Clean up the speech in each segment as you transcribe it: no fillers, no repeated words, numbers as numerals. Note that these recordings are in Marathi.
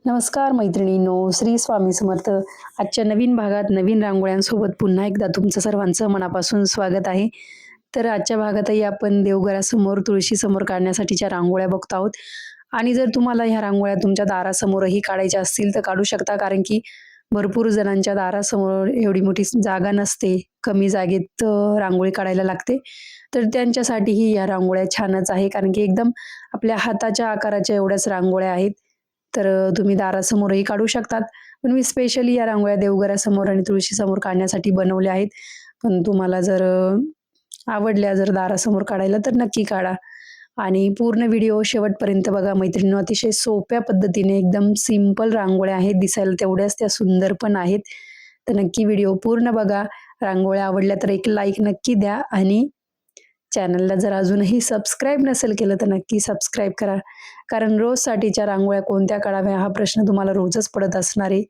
नमस्कार मैत्रिणींनो, श्री स्वामी समर्थ. आजच्या नवीन भागात नवीन रांगोळ्यांसोबत पुन्हा एकदा तुमचं सर्वांचं मनापासून स्वागत आहे. तर आजच्या भागातही आपण देवघरासमोर, तुळशीसमोर काढण्यासाठीच्या रांगोळ्या बघतो आहोत. आणि जर तुम्हाला ह्या रांगोळ्या तुमच्या दारासमोरही काढायच्या असतील तर काढू शकता, कारण की भरपूर जणांच्या दारासमोर एवढी मोठी जागा नसते. कमी जागेत रांगोळी काढायला लागते. तर त्यांच्यासाठीही या रांगोळ्या छानच आहे, कारण की एकदम आपल्या हाताच्या आकाराच्या एवढ्याच रांगोळ्या आहेत. तर तुम्ही दारासमोरही काढू शकतात. पण मी स्पेशली या रांगोळ्या देवघरासमोर आणि तुळशीसमोर काढण्यासाठी बनवल्या आहेत. पण तुम्हाला जर आवडल्या जर दारासमोर काढायला तर नक्की काढा. आणि पूर्ण व्हिडिओ शेवटपर्यंत बघा मैत्रिणींनो. अतिशय सोप्या पद्धतीने एकदम सिंपल रांगोळ्या आहेत. दिसायला तेवढ्याच त्या सुंदर पण आहेत. तर नक्की व्हिडिओ पूर्ण बघा. रांगोळ्या आवडल्या तर एक लाईक नक्की द्या आणि चॅनलला जर अजूनही सबस्क्राईब नसेल केलं तर नक्की सबस्क्राईब करा. कारण रोजसाठीच्या रांगोळ्या कोणत्या काढाव्या हा प्रश्न तुम्हाला रोजच पडत असणार आहे.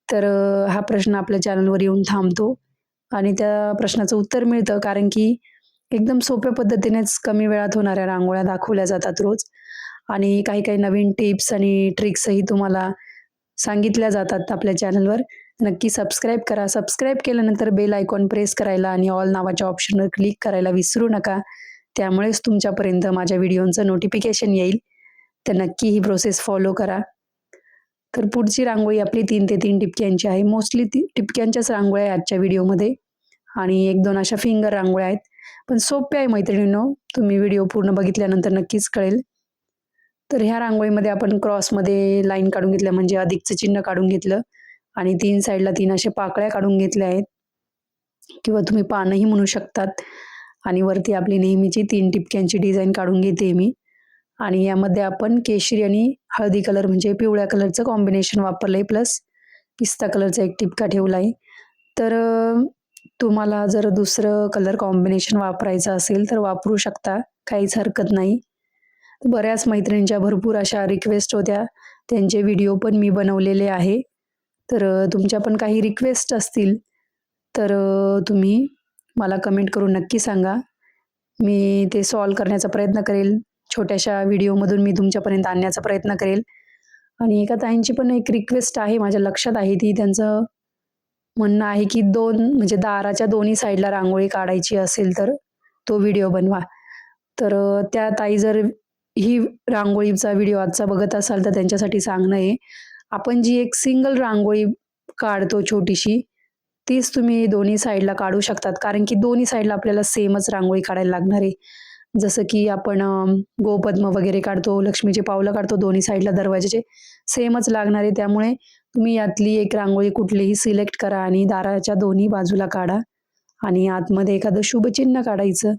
तर हा प्रश्न आपल्या चॅनलवर येऊन थांबतो आणि त्या प्रश्नाचं उत्तर मिळतं, कारण की एकदम सोप्या पद्धतीनेच कमी वेळात होणाऱ्या रांगोळ्या दाखवल्या जातात रोज. आणि काही काही नवीन टिप्स आणि ट्रिक्सही तुम्हाला सांगितल्या जातात आपल्या चॅनलवर. नक्की सबस्क्राईब करा. सबस्क्राईब केल्यानंतर बेल आयकॉन प्रेस करायला आणि ऑल नावाच्या ऑप्शनवर क्लिक करायला विसरू नका. त्यामुळेच तुमच्यापर्यंत माझ्या व्हिडिओचं नोटिफिकेशन येईल. तर नक्की ही प्रोसेस फॉलो करा. तर पुढची रांगोळी आपली 3 ते 3 टिपक्यांची आहे. मोस्टली टिपक्यांच्याच रांगोळ्या आहे आजच्या व्हिडिओमध्ये आणि 1-2 अशा फिंगर रांगोळ्या आहेत. पण सोप्या आहे मैत्रिणींनो. तुम्ही व्हिडिओ पूर्ण बघितल्यानंतर नक्कीच कळेल. तर ह्या रांगोळीमध्ये आपण क्रॉसमध्ये लाईन काढून घेतल्या, म्हणजे अधिकचं चिन्ह काढून घेतलं आणि 3 साईडला 3 अशा पाकळ्या काढून घेतल्या आहेत, किंवा तुम्ही पानही म्हणू शकतात. आणि वरती आपली नेहमीची 3 टिपक्यांची डिझाईन काढून घेते मी. आणि यामध्ये आपण केशरी आणि हळदी कलर म्हणजे पिवळ्या कलरचं कॉम्बिनेशन वापरलंय, प्लस पिस्ता कलरचा एक टिपका ठेवलाय. तर तुम्हाला जर दुसरं कलर कॉम्बिनेशन वापरायचं असेल तर वापरू शकता, काहीच हरकत नाही. बऱ्याच मैत्रिणींच्या भरपूर अशा रिक्वेस्ट होत्या, त्यांचे व्हिडिओ पण मी बनवलेले आहे. तर तुमच्या पण काही रिक्वेस्ट असतील तर तुम्ही मला कमेंट करून नक्की सांगा. मी ते सॉल्व्ह करण्याचा प्रयत्न करेल. छोट्याशा व्हिडिओमधून मी तुमच्यापर्यंत आणण्याचा प्रयत्न करेल. आणि एका ताईंची पण एक रिक्वेस्ट आहे, माझ्या लक्षात आहे ती. त्यांचं म्हणणं आहे की 2 म्हणजे दाराच्या दोन्ही साईडला रांगोळी काढायची असेल तर तो व्हिडिओ बनवा. तर त्या ताई जर ही रांगोळीचा व्हिडिओ आजचा बघत असाल तर त्यांच्यासाठी सांगणं आहे, आपण जी एक सिंगल रांगोळी काढतो छोटीशी, तीच तुम्ही दोन्ही साईडला काढू शकतात. कारण की दोन्ही साईडला आपल्याला सेमच रांगोळी काढायला लागणार आहे. जसं की आपण गोपद्म वगैरे काढतो, लक्ष्मीची पावलं काढतो दोन्ही साईडला दरवाजाचे, सेमच लागणार आहे. त्यामुळे तुम्ही यातली एक रांगोळी कुठलीही सिलेक्ट करा आणि दाराच्या दोन्ही बाजूला काढा आणि आतमध्ये एखादं शुभचिन्ह काढायचं.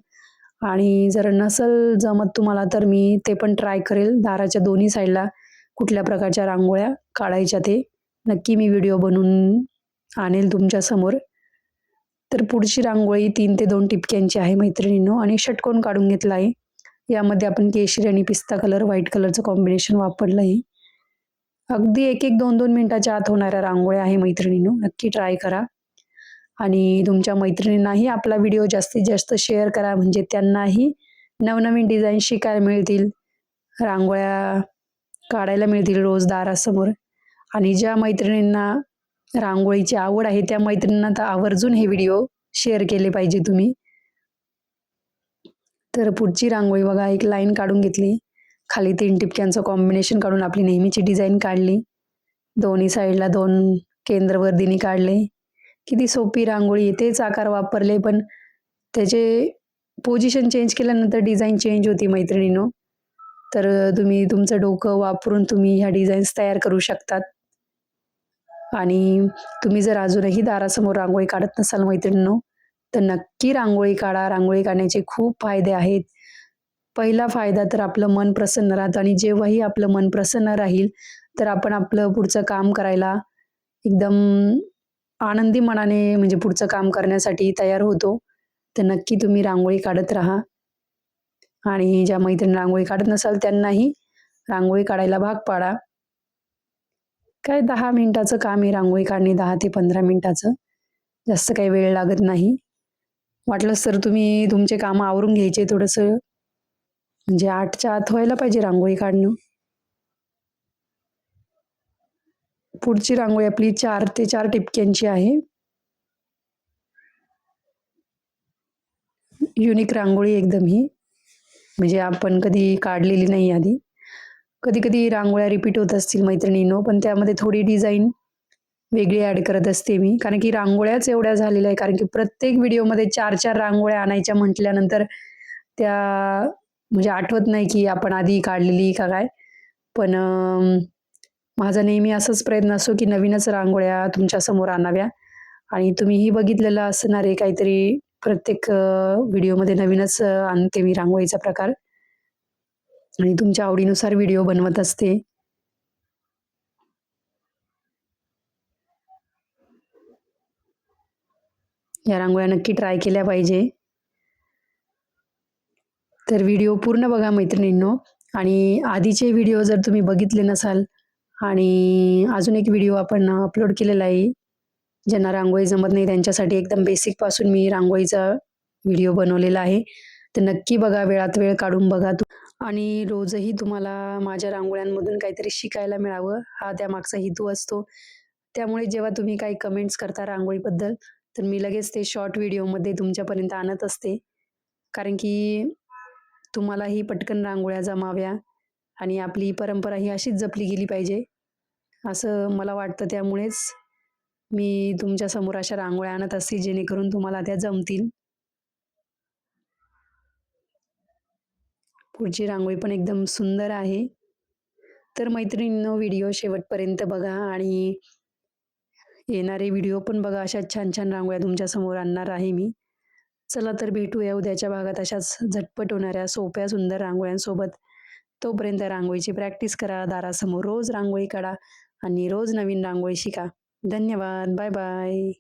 आणि जर नसेल जमत तुम्हाला तर मी ते पण ट्राय करेल, दाराच्या दोन्ही साईडला कुठल्या प्रकारच्या रांगोळ्या काढायच्या ते नक्की मी व्हिडिओ बनवून आणेल तुमच्यासमोर. तर पुढची रांगोळी 3 ते 2 टिपक्यांची आहे मैत्रिणींनो आणि षटकोन काढून घेतला आहे. यामध्ये आपण केशरी आणि पिस्ता कलर, व्हाईट कलरचं कॉम्बिनेशन वापरलं आहे. अगदी 1-1, 2-2 मिनिटाच्या आत होणाऱ्या रांगोळ्या आहे मैत्रिणींनो, नक्की ट्राय करा. आणि तुमच्या मैत्रिणींनाही आपला व्हिडिओ जास्तीत जास्त शेअर करा, म्हणजे त्यांनाही नवनवीन डिझाईन शिकायला मिळतील, रांगोळ्या काढायला मिळतील रोज दारासमोर. आणि ज्या मैत्रिणींना रांगोळीची आवड आहे त्या मैत्रिणींना तर आवर्जून हे व्हिडिओ शेअर केले पाहिजे तुम्ही. तर पुढची रांगोळी बघा, एक लाईन काढून घेतली, खाली 3 टिपक्यांचं कॉम्बिनेशन काढून आपली नेहमीची डिझाईन काढली, दोन्ही साईडला 2 केंद्रवर्धिनी काढले. किती सोपी रांगोळी आहे. तेच आकार वापरले, पण त्याचे पोझिशन चेंज केल्यानंतर डिझाईन चेंज होती मैत्रिणींनो. तर तुम्ही तुमचं डोकं वापरून तुम्ही ह्या डिझाईन्स तयार करू शकतात. आणि तुम्ही जर अजूनही दारासमोर रांगोळी काढत नसाल मैत्रिणींनो, तर नक्की रांगोळी काढा. रांगोळी काढण्याचे खूप फायदे आहेत. पहिला फायदा तर आपलं मन प्रसन्न राहतं आणि जेव्हाही आपलं मन प्रसन्न राहील, तर आपण आपलं पुढचं काम करायला एकदम आनंदी मनाने म्हणजे पुढचं काम करण्यासाठी तयार होतो. तर नक्की तुम्ही रांगोळी काढत राहा. आणि ज्या मैत्रिणी रांगोळी काढत नसाल त्यांनाही रांगोळी काढायला भाग पाडा. काय 10 मिनिटाचं काम आहे रांगोळी काढणे, 10 ते 15 मिनिटाचं. जास्त काही वेळ लागत नाही. वाटलंच तर तुम्ही तुमचे कामं आवरून घ्यायचे थोडंसं, म्हणजे 8च्या आत व्हायला पाहिजे रांगोळी काढणं. पुढची रांगोळी आपली 4 ते 4 ठिपक्यांची आहे. युनिक रांगोळी एकदम ही, म्हणजे आपण कधी काढलेली नाही आधी. कधी-कधी रांगोळ्या रिपीट होत असतील मैत्रिणींनो, पण त्यामध्ये थोडी डिझाइन वेगळी ॲड करत असते मी. कारण की रांगोळ्याच एवढ्या झालेल्या आहे, कारण की प्रत्येक व्हिडिओमध्ये 4-4 रांगोळ्या आणायच्या म्हटल्यानंतर त्या म्हणजे आठवत नाही की आपण आधी काढलेली का काय. पण माझा नेहमी असाच प्रयत्न असतो की नवीनच रांगोळ्या तुमच्यासमोर आणाव्या आणि तुम्हीही बघितलेलं असणार आहे काहीतरी प्रत्येक व्हिडिओमध्ये नवीनच आणते मी रांगोळीचा प्रकार आणि तुमच्या आवडीनुसार व्हिडिओ बनवत असते. या रांगोळ्या नक्की ट्राय केल्या पाहिजे. तर व्हिडिओ पूर्ण बघा मैत्रिणींनो आणि आधीचे व्हिडिओ जर तुम्ही बघितले नसाल आणि अजून एक व्हिडिओ आपण अपलोड केलेला आहे. ज्यांना रांगोळी जमत नाही त्यांच्यासाठी एकदम बेसिकपासून मी रांगोळीचा व्हिडिओ बनवलेला आहे. तर नक्की बघा, वेळात वेळ काढून बघा आणि रोजही तुम्हाला माझ्या रांगोळ्यांमधून काहीतरी शिकायला मिळावं, हा त्यामागचा हेतू असतो. त्यामुळे जेव्हा तुम्ही काही कमेंट्स करता रांगोळीबद्दल, तर मी लगेच ते शॉर्ट व्हिडिओमध्ये तुमच्यापर्यंत आणत असते. कारण की तुम्हालाही पटकन रांगोळ्या जमाव्या आणि आपली परंपरा ही अशीच जपली गेली पाहिजे, असं मला वाटतं. त्यामुळेच मी तुमच्यासमोर अशा रांगोळ्या आणत असते, जेणेकरून तुम्हाला त्या जमतील. पुढची रांगोळी पण एकदम सुंदर आहे. तर मैत्रिणींनो, व्हिडिओ शेवटपर्यंत बघा आणि येणारे व्हिडिओ पण बघा. अशा छान-छान रांगोळ्या तुमच्यासमोर आणणार आहे मी. चला तर भेटूया उद्याच्या भागात अशाच झटपट होणाऱ्या सोप्या सुंदर रांगोळ्यांसोबत. तोपर्यंत रांगोळीची प्रॅक्टिस करा, दारासमोर रोज रांगोळी काढा आणि रोज नवीन रांगोळी शिका. धन्यवाद. Bye bye.